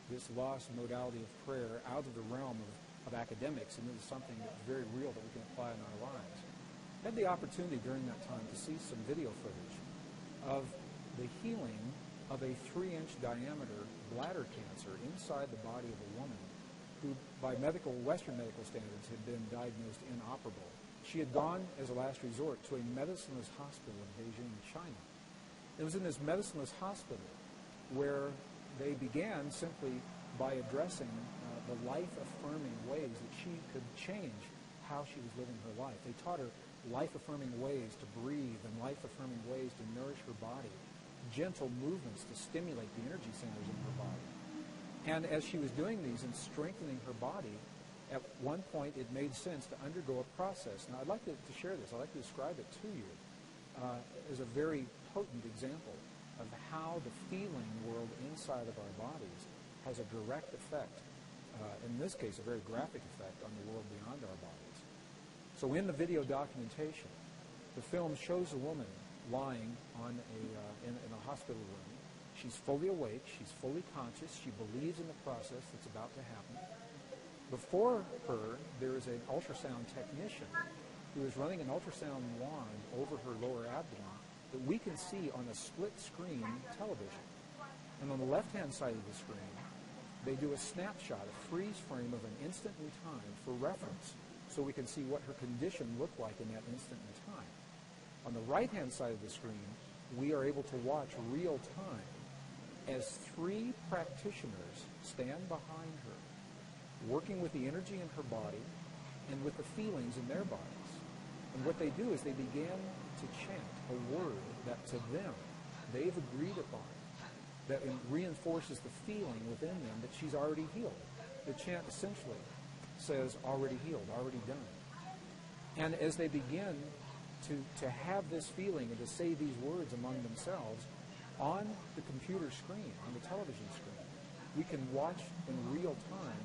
this lost modality of prayer out of the realm of academics and into something that's very real that we can apply in our lives. I had the opportunity during that time to see some video footage of the healing of a 3-inch diameter bladder cancer inside the body of a woman who, by Western medical standards, had been diagnosed inoperable. She had gone, as a last resort, to a medicineless hospital in Beijing, China. It was in this medicineless hospital where they began simply by addressing the life-affirming ways that she could change how she was living her life. They taught her life-affirming ways to breathe and life-affirming ways to nourish her body, gentle movements to stimulate the energy centers in her body. And as she was doing these and strengthening her body, at one point it made sense to undergo a process. Now I'd like to share this. I'd like to describe it to you as a very potent example of how the feeling world inside of our bodies has a direct effect, in this case a very graphic effect, on the world beyond our bodies. So in the video documentation, the film shows a woman lying on in a hospital room. She's fully awake, she's fully conscious, she believes in the process that's about to happen. Before her, there is an ultrasound technician who is running an ultrasound wand over her lower abdomen that we can see on a split-screen television. And on the left-hand side of the screen, they do a snapshot, a freeze frame of an instant in time for reference, so we can see what her condition looked like in that instant in time. On the right-hand side of the screen, we are able to watch real time as 3 practitioners stand behind her, working with the energy in her body and with the feelings in their bodies. And what they do is they began to chant a word that to them they've agreed upon, that reinforces the feeling within them that she's already healed. The chant essentially says, already healed, already done. And as they begin to have this feeling and to say these words among themselves, on the computer screen, on the television screen, we can watch in real time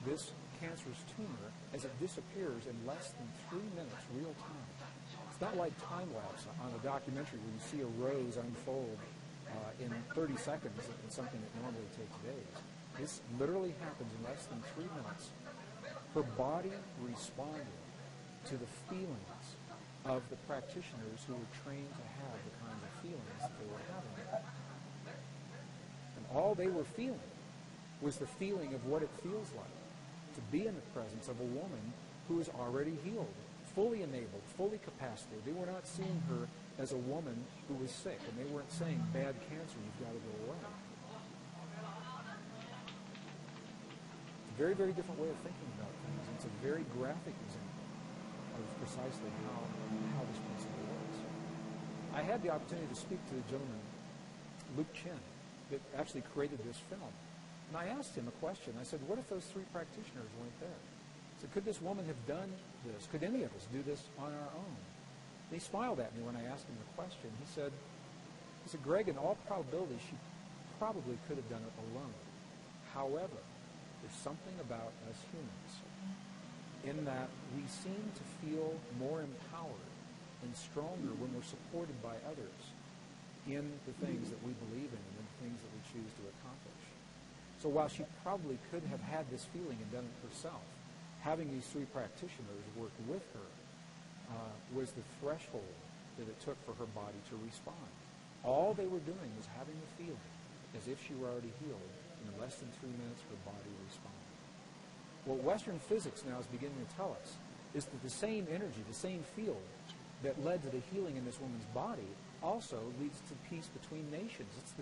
this cancerous tumor as it disappears in less than 3 minutes real time. It's not like time-lapse on a documentary where you see a rose unfold in 30 seconds in something that normally takes days. This literally happens in less than 3 minutes. Her body responded to the feelings of the practitioners who were trained to have the kinds of feelings that they were having. And all they were feeling was the feeling of what it feels like to be in the presence of a woman who is already healed, fully enabled, fully capacitated. They were not seeing her as a woman who was sick, and they weren't saying, bad cancer, you've got to go away. It's a very, very different way of thinking about things. It's a very graphic example of precisely how this principle works. I had the opportunity to speak to the gentleman, Luke Chen, that actually created this film. And I asked him a question. I said, what if those 3 practitioners weren't there? I said, could this woman have done this? Could any of us do this on our own? And he smiled at me when I asked him the question. He said, Greg, in all probability, she probably could have done it alone. However, there's something about us humans in that we seem to feel more empowered and stronger when we're supported by others in the things that we believe in and in the things that we choose to accomplish. So while she probably could have had this feeling and done it herself, having these 3 practitioners work with her was the threshold that it took for her body to respond. All they were doing was having the feeling as if she were already healed. In less than 3 minutes, her body responded. What Western physics now is beginning to tell us is that the same energy, the same field that led to the healing in this woman's body also leads to peace between nations. It's the